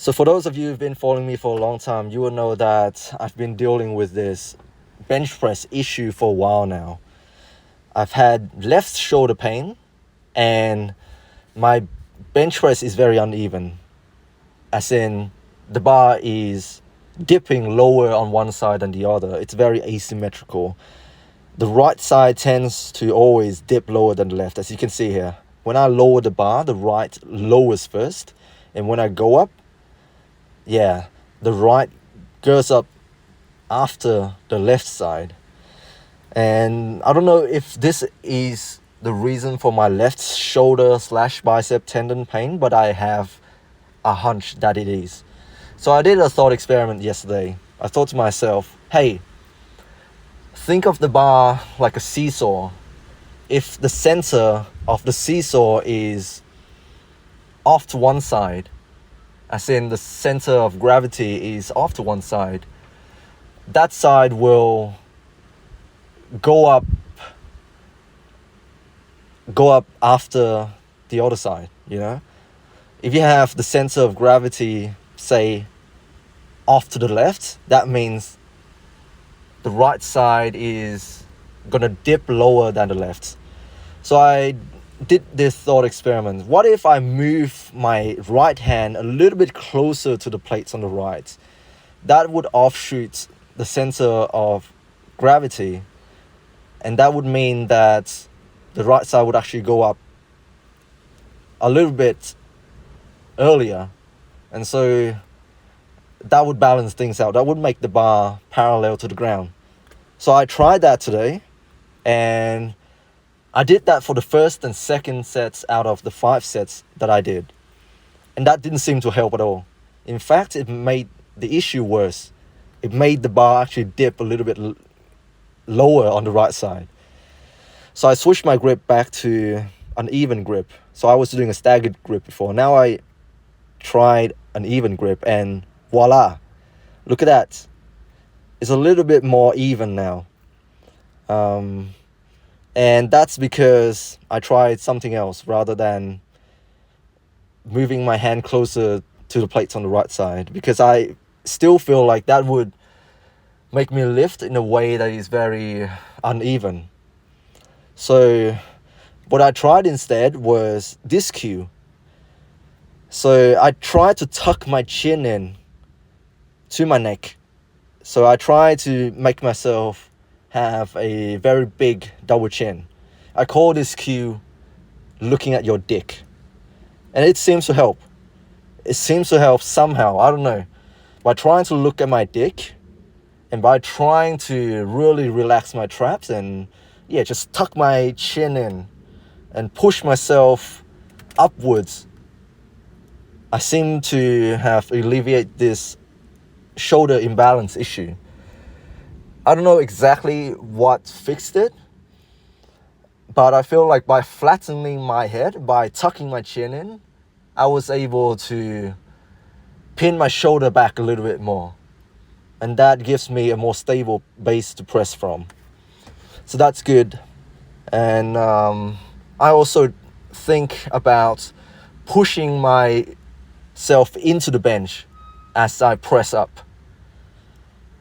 So for those of you who've been following me for a long time, you will know that I've been dealing with this bench press issue for a while now. I've had left shoulder pain and my bench press is very uneven. As in, the bar is dipping lower on one side than the other. It's very asymmetrical. The right side tends to always dip lower than the left, as you can see here. When I lower the bar, the right lowers first, and when I go up, the right goes up after the left side. And I don't know if this is the reason for my left shoulder / bicep tendon pain, but I have a hunch that it is. So I did a thought experiment yesterday. I thought to myself, hey, think of the bar like a seesaw. If the center of the seesaw is off to one side, as in the center of gravity is off to one side, that side will go up after the other side, you know? If you have the center of gravity, say, off to the left, that means the right side is gonna dip lower than the left. So I did this thought experiment. What if I move my right hand a little bit closer to the plates on the right? That would offshoot the center of gravity, and that would mean that the right side would actually go up a little bit earlier, and so that would balance things out. That would make the bar parallel to the ground. So I tried that today, and I did that for the first and second sets out of the 5 sets that I did. And that didn't seem to help at all. In fact, it made the issue worse. It made the bar actually dip a little bit lower on the right side. So I switched my grip back to an even grip. So I was doing a staggered grip before. Now I tried an even grip, and voila, look at that. It's a little bit more even now. And that's because I tried something else rather than moving my hand closer to the plates on the right side, because I still feel like that would make me lift in a way that is very uneven. So what I tried instead was this cue. So I tried to tuck my chin in to my neck. So I tried to make myself have a very big double chin. I call this cue looking at your dick. And it seems to help. It seems to help somehow, I don't know. By trying to look at my dick, and by trying to really relax my traps and just tuck my chin in and push myself upwards, I seem to have alleviated this shoulder imbalance issue. I don't know exactly what fixed it, but I feel like by flattening my head, by tucking my chin in, I was able to pin my shoulder back a little bit more. And that gives me a more stable base to press from. So that's good. And I also think about pushing myself into the bench as I press up.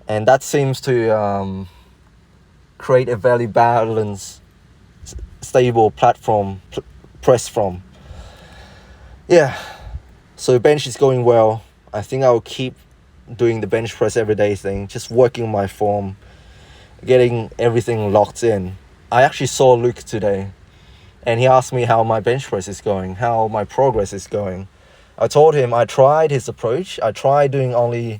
And that seems to create a very balanced, stable platform press from. Yeah, so bench is going well. I think I'll keep doing the bench press everyday thing, just working my form, getting everything locked in. I actually saw Luke today, and he asked me how my bench press is going, how my progress is going. I told him I tried his approach. I tried doing only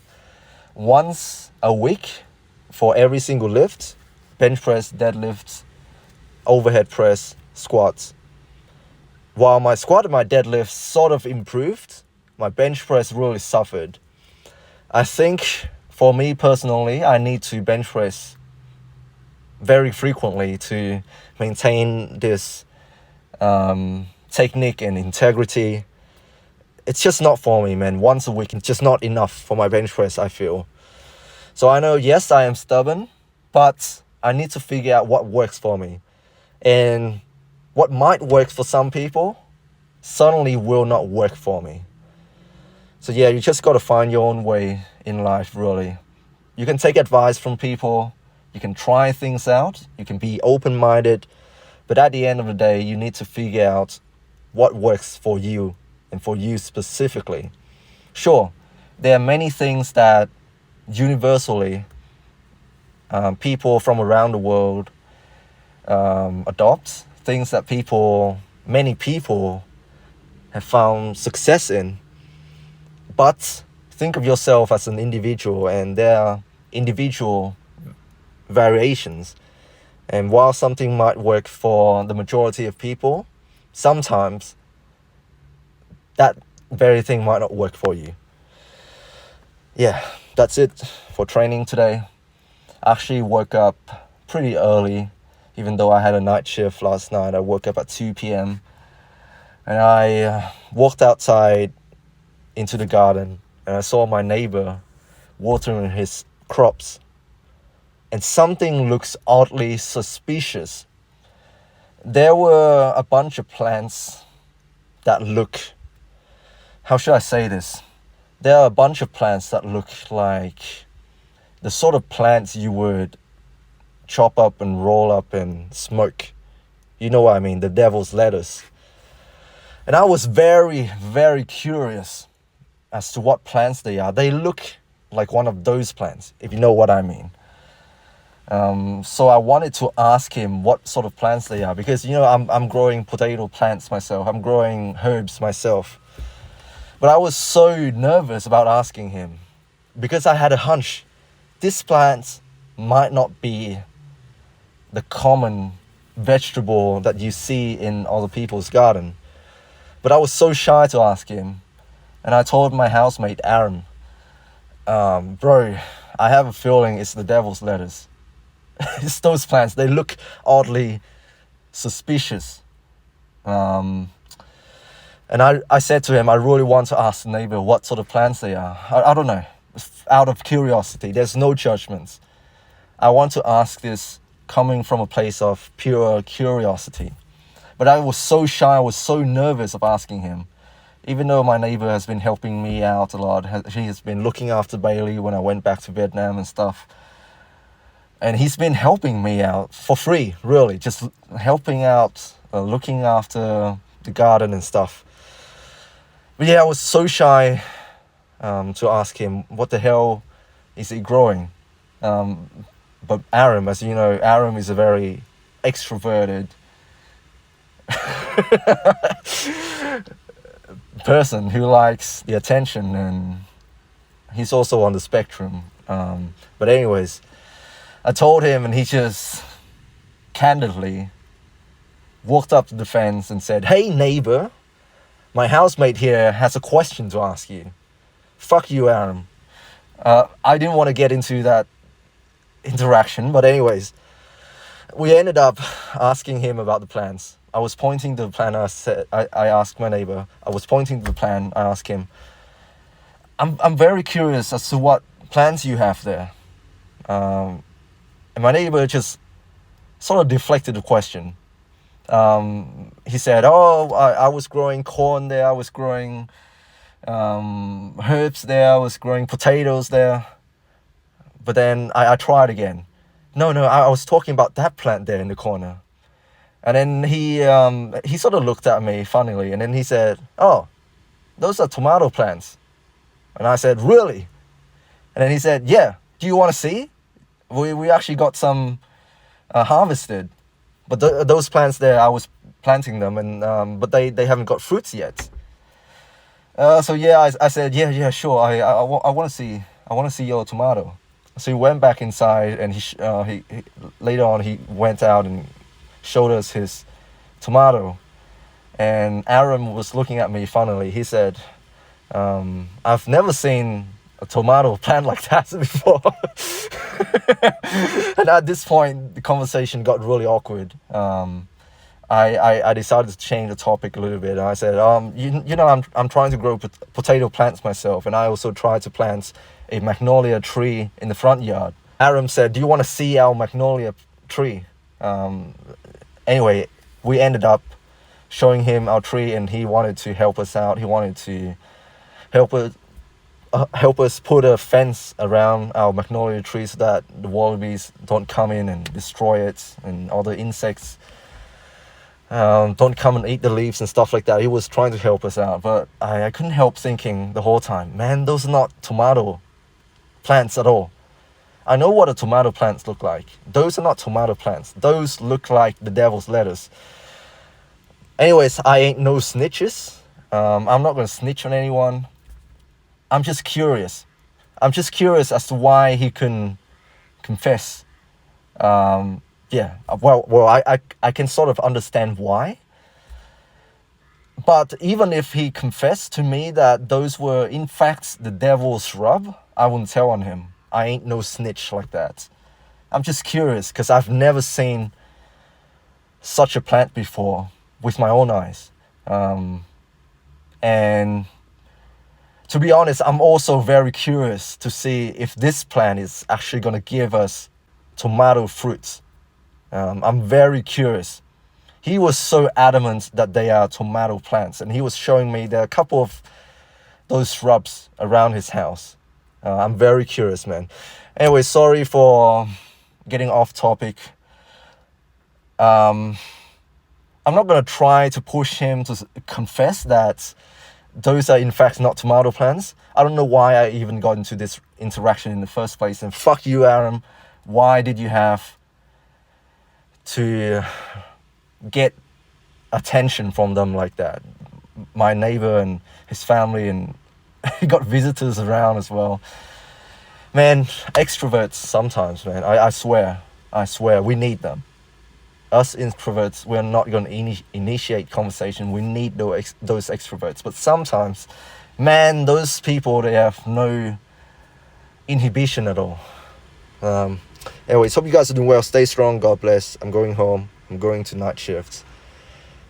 once a week for every single lift: bench press, deadlifts, overhead press, squats. While my squat and my deadlift sort of improved, my bench press really suffered. I think for me personally, I need to bench press very frequently to maintain this technique and integrity. It's just not for me, man. Once a week, it's just not enough for my bench press, I feel. So I know, yes, I am stubborn, but I need to figure out what works for me. And what might work for some people suddenly will not work for me. So yeah, you just got to find your own way in life, really. You can take advice from people, you can try things out, you can be open-minded, but at the end of the day, you need to figure out what works for you and for you specifically. Sure, there are many things that universally people from around the world adopt, things that many people have found success in. But think of yourself as an individual, and there are individual variations. And while something might work for the majority of people, sometimes that very thing might not work for you. Yeah, that's it for training today. I actually woke up pretty early, even though I had a night shift last night. I woke up at 2 p.m. and I walked outside into the garden, and I saw my neighbor watering his crops. And something looks oddly suspicious. There were a bunch of plants that look, how should I say this? There are a bunch of plants that look like the sort of plants you would chop up and roll up and smoke. You know what I mean, the devil's lettuce. And I was very, very curious as to what plants they are. They look like one of those plants, if you know what I mean. So I wanted to ask him what sort of plants they are, because I'm growing potato plants myself. I'm growing herbs myself. But I was so nervous about asking him because I had a hunch this plant might not be the common vegetable that you see in other people's garden. But I was so shy to ask him, and I told my housemate Aaron, bro, I have a feeling it's the devil's lettuce. It's those plants. They look oddly suspicious. And I said to him, I really want to ask the neighbor what sort of plants they are. I don't know. Out of curiosity. There's no judgments. I want to ask this coming from a place of pure curiosity. But I was so shy. I was so nervous of asking him. Even though my neighbor has been helping me out a lot. He has been looking after Bailey when I went back to Vietnam and stuff. And he's been helping me out for free, really. Just helping out, looking after the garden and stuff. But yeah, I was so shy to ask him, what the hell is he growing? But Aram, as you know, Aram is a very extroverted person who likes the attention, and he's also on the spectrum. But anyways, I told him, and he just candidly walked up to the fence and said, "Hey neighbor, my housemate here has a question to ask you." Fuck you, Aaron. I didn't want to get into that interaction, but anyways, we ended up asking him about the plants. I was pointing to the plant. I asked my neighbor. I was pointing to the plant. I asked him, I'm very curious as to what plants you have there. And my neighbor just sort of deflected the question. He said, I was growing corn there. I was growing herbs there. I was growing potatoes there. But then I tried again. No, I was talking about that plant there in the corner. And then he sort of looked at me funnily, and then he said, "Oh, those are tomato plants." And I said, "Really?" And then he said, "Yeah, do you want to see? We actually got some harvested. But those plants there, I was planting them, and but they haven't got fruits yet." So yeah, I said, yeah, sure. I want to see. I want to see your tomato. So he went back inside, and he later on he went out and showed us his tomato. And Aaron was looking at me funnily. He said, "I've never seen a tomato plant like that before." And at this point, the conversation got really awkward. I decided to change the topic a little bit. I said, I'm trying to grow potato plants myself, and I also tried to plant a magnolia tree in the front yard. Aram said, "Do you want to see our magnolia tree?" Anyway, we ended up showing him our tree, and he wanted to help us out. He wanted to help us put a fence around our magnolia trees so that the wallabies don't come in and destroy it, and other insects don't come and eat the leaves and stuff like that. He was trying to help us out, but I couldn't help thinking the whole time, man, those are not tomato plants at all. I know what a tomato plants look like. Those are not tomato plants. Those look like the devil's lettuce. Anyways, I ain't no snitches. I'm not gonna snitch on anyone. I'm just curious. I'm just curious as to why he couldn't confess. Yeah, well, I can sort of understand why. But even if he confessed to me that those were in fact the devil's rub, I wouldn't tell on him. I ain't no snitch like that. I'm just curious because I've never seen such a plant before with my own eyes. And to be honest, I'm also very curious to see if this plant is actually going to give us tomato fruits. I'm very curious. He was so adamant that they are tomato plants, and he was showing me there are a couple of those shrubs around his house. I'm very curious, man. Anyway, sorry for getting off topic. I'm not going to try to push him to confess that those are in fact not tomato plants. I don't know why I even got into this interaction in the first place. And fuck you, Aaron. Why did you have to get attention from them like that? My neighbor and his family, and he got visitors around as well. Man, extroverts sometimes, man. I swear, we need them. Us introverts, we're not going to initiate conversation. We need those extroverts. But sometimes, man, those people, they have no inhibition at all. Anyways, hope you guys are doing well. Stay strong. God bless. I'm going home. I'm going to night shifts.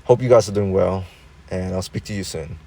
Hope you guys are doing well, and I'll speak to you soon.